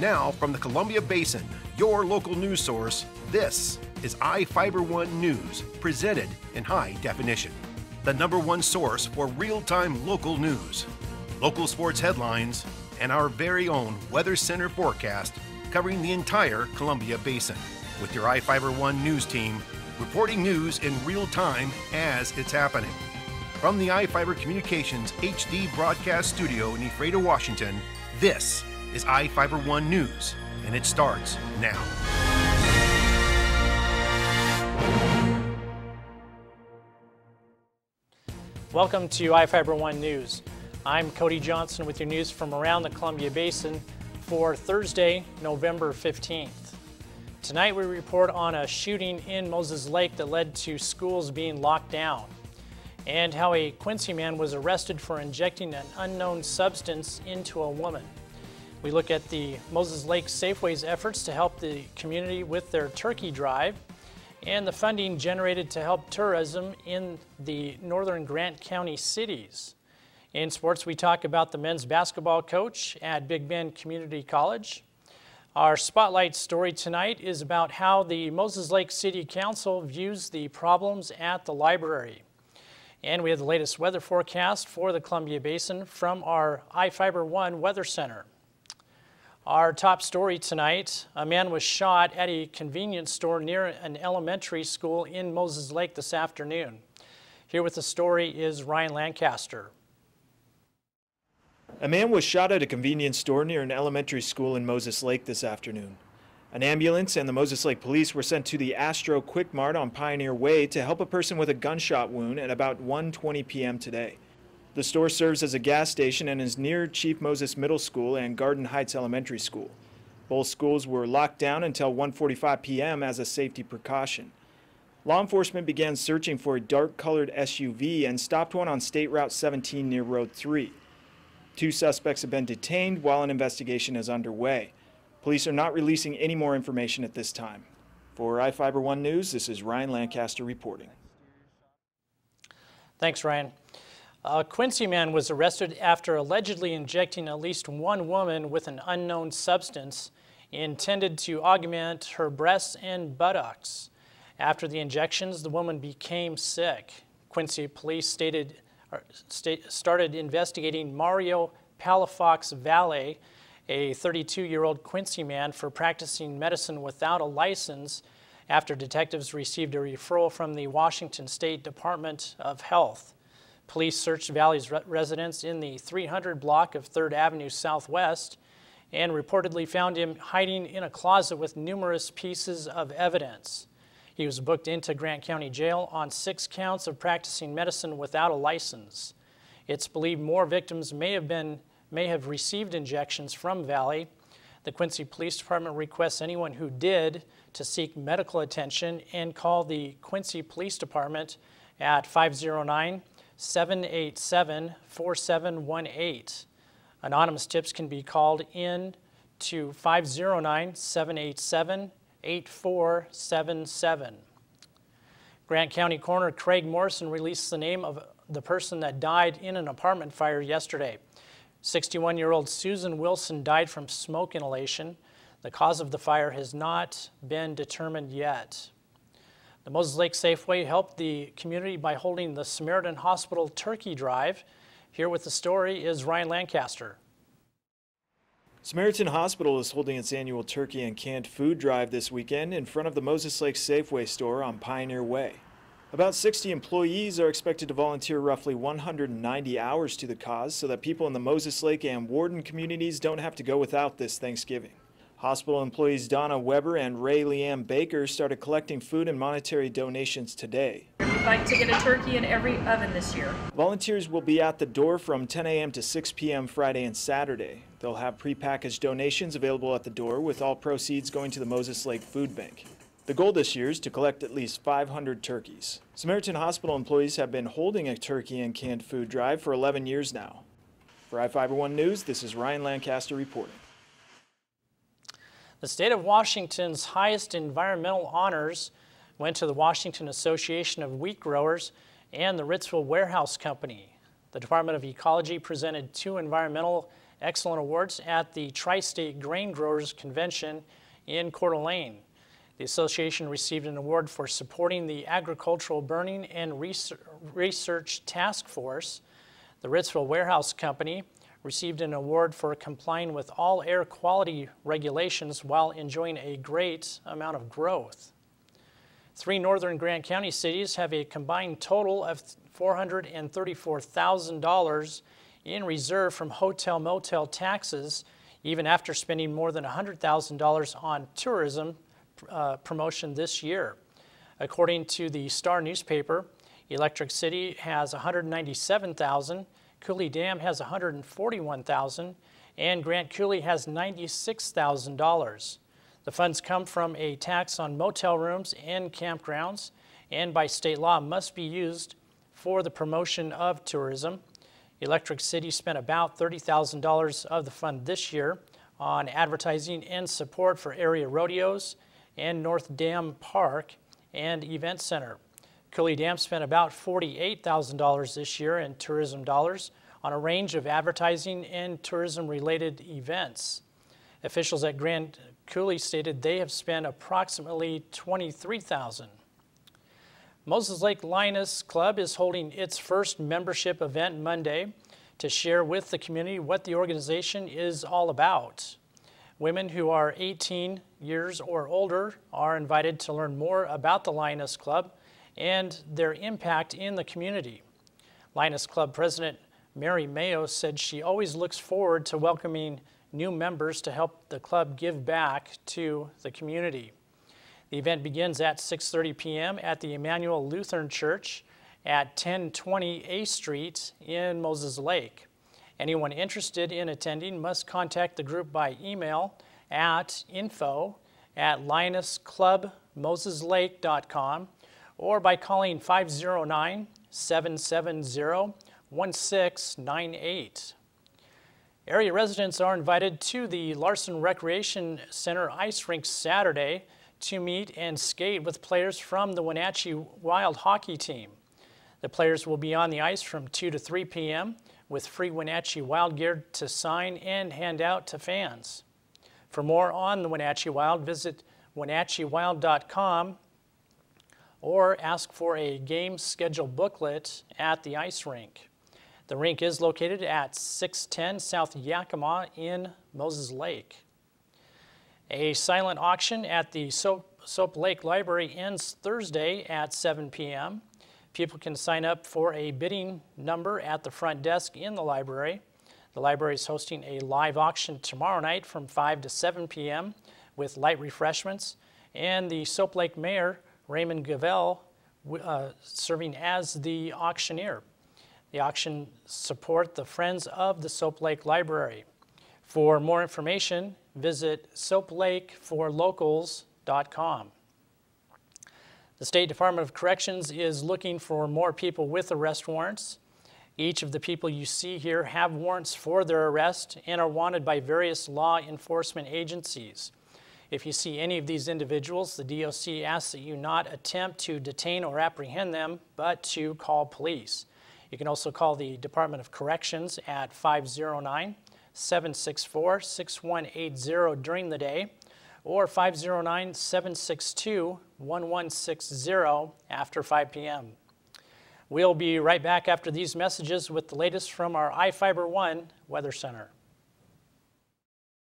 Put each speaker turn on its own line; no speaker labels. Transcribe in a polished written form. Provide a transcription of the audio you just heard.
Now, from the Columbia Basin, your local news source, this is iFIBER 1 News, presented in high definition. The #1 source for real-time local news, local sports headlines, and our very own Weather Center forecast covering the entire Columbia Basin. With your iFIBER 1 News team, reporting news in real time as it's happening. From the iFIBER Communications HD broadcast studio in Ephrata, Washington, this is iFIBER 1 News, and it starts now.
Welcome to iFIBER 1 News. I'm Cody Johnson with your news from around the Columbia Basin for Thursday, November 15th. Tonight we report on a shooting in Moses Lake that led to schools being locked down, and how a Quincy man was arrested for injecting an unknown substance into a woman. We look at the Moses Lake Safeway's efforts to help the community with their turkey drive and the funding generated to help tourism in the northern Grant County cities. In sports, we talk about the men's basketball coach at Big Bend Community College. Our spotlight story tonight is about how the Moses Lake City Council views the problems at the library. And we have the latest weather forecast for the Columbia Basin from our iFIBER 1 Weather Center. Our top story tonight, a man was shot at a convenience store near an elementary school in Moses Lake this afternoon. Here with the story is Ryan Lancaster.
A man was shot at a convenience store near an elementary school in Moses Lake this afternoon. An ambulance and the Moses Lake police were sent to the Astro Quick Mart on Pioneer Way to help a person with a gunshot wound at about 1:20 p.m. today. The store serves as a gas station and is near Chief Moses Middle School and Garden Heights Elementary School. Both schools were locked down until 1:45 p.m. as a safety precaution. Law enforcement began searching for a dark-colored SUV and stopped one on State Route 17 near Road 3. 2 suspects have been detained while an investigation is underway. Police are not releasing any more information at this time. For iFIBER 1 News, this is Ryan Lancaster reporting.
Thanks, Ryan. A Quincy man was arrested after allegedly injecting at least one woman with an unknown substance intended to augment her breasts and buttocks. After the injections, the woman became sick. Quincy police started investigating Mario Palafox Valle, a 32-year-old Quincy man, for practicing medicine without a license after detectives received a referral from the Washington State Department of Health. Police searched Valle's residence in the 300 block of 3rd Avenue Southwest and reportedly found him hiding in a closet with numerous pieces of evidence. He was booked into Grant County Jail on 6 counts of practicing medicine without a license. It's believed more victims may have received injections from Valle. The Quincy Police Department requests anyone who did to seek medical attention and call the Quincy Police Department at 509-787-4718. Anonymous tips can be called in to 509-787-8477. Grant County Coroner Craig Morrison released the name of the person that died in an apartment fire yesterday. 61-year-old Susan Wilson died from smoke inhalation. The cause of the fire has not been determined yet. The Moses Lake Safeway helped the community by holding the Samaritan Hospital Turkey Drive. Here with the story is Ryan Lancaster.
Samaritan Hospital is holding its annual turkey and canned food drive this weekend in front of the Moses Lake Safeway store on Pioneer Way. About 60 employees are expected to volunteer roughly 190 hours to the cause so that people in the Moses Lake and Warden communities don't have to go without this Thanksgiving. Hospital employees Donna Weber and Ray Leanne Baker started collecting food and monetary donations today.
We'd like to get a turkey in every oven this year.
Volunteers will be at the door from 10 a.m. to 6 p.m. Friday and Saturday. They'll have prepackaged donations available at the door, with all proceeds going to the Moses Lake Food Bank. The goal this year is to collect at least 500 turkeys. Samaritan Hospital employees have been holding a turkey and canned food drive for 11 years now. For iFIBER 1 News, this is Ryan Lancaster reporting.
The state of Washington's highest environmental honors went to the Washington Association of Wheat Growers and the Ritzville Warehouse Company. The Department of Ecology presented 2 environmental excellent awards at the Tri-State Grain Growers Convention in Coeur d'Alene. The association received an award for supporting the Agricultural Burning and Research Task Force. The Ritzville Warehouse Company received an award for complying with all air quality regulations while enjoying a great amount of growth. 3 northern Grant County cities have a combined total of $434,000 in reserve from hotel-motel taxes, even after spending more than $100,000 on tourism promotion this year. According to the Star newspaper, Electric City has $197,000, Coulee Dam has $141,000, and Grant Coulee has $96,000. The funds come from a tax on motel rooms and campgrounds, and by state law must be used for the promotion of tourism. Electric City spent about $30,000 of the fund this year on advertising and support for area rodeos and North Dam Park and Event Center. Coulee Dam spent about $48,000 this year in tourism dollars on a range of advertising and tourism-related events. Officials at Grant Coulee stated they have spent approximately $23,000. Moses Lake Lioness Club is holding its first membership event Monday to share with the community what the organization is all about. Women who are 18 years or older are invited to learn more about the Lioness Club and their impact in the community. Lioness Club President Mary Mayo said she always looks forward to welcoming new members to help the club give back to the community. The event begins at 6:30 p.m. at the Emmanuel Lutheran Church at 1020 A Street in Moses Lake. Anyone interested in attending must contact the group by email at info@lionessclubmoseslake.com or by calling 509-770-1698. Area residents are invited to the Larson Recreation Center ice rink Saturday to meet and skate with players from the Wenatchee Wild hockey team. The players will be on the ice from 2 to 3 p.m. with free Wenatchee Wild gear to sign and hand out to fans. For more on the Wenatchee Wild, visit wenatcheewild.com or ask for a game schedule booklet at the ice rink. The rink is located at 610 South Yakima in Moses Lake. A silent auction at the Soap Lake Library ends Thursday at 7 p.m. People can sign up for a bidding number at the front desk in the library. The library is hosting a live auction tomorrow night from 5 to 7 p.m. with light refreshments, and the Soap Lake Mayor, Raymond Gavell, serving as the auctioneer. The auction support the Friends of the Soap Lake Library. For more information, visit soaplakeforlocals.com. The State Department of Corrections is looking for more people with arrest warrants. Each of the people you see here have warrants for their arrest and are wanted by various law enforcement agencies. If you see any of these individuals, the DOC asks that you not attempt to detain or apprehend them, but to call police. You can also call the Department of Corrections at 509-764-6180 during the day or 509-762-1160 after 5 p.m. We'll be right back after these messages with the latest from our iFIBER 1 Weather Center.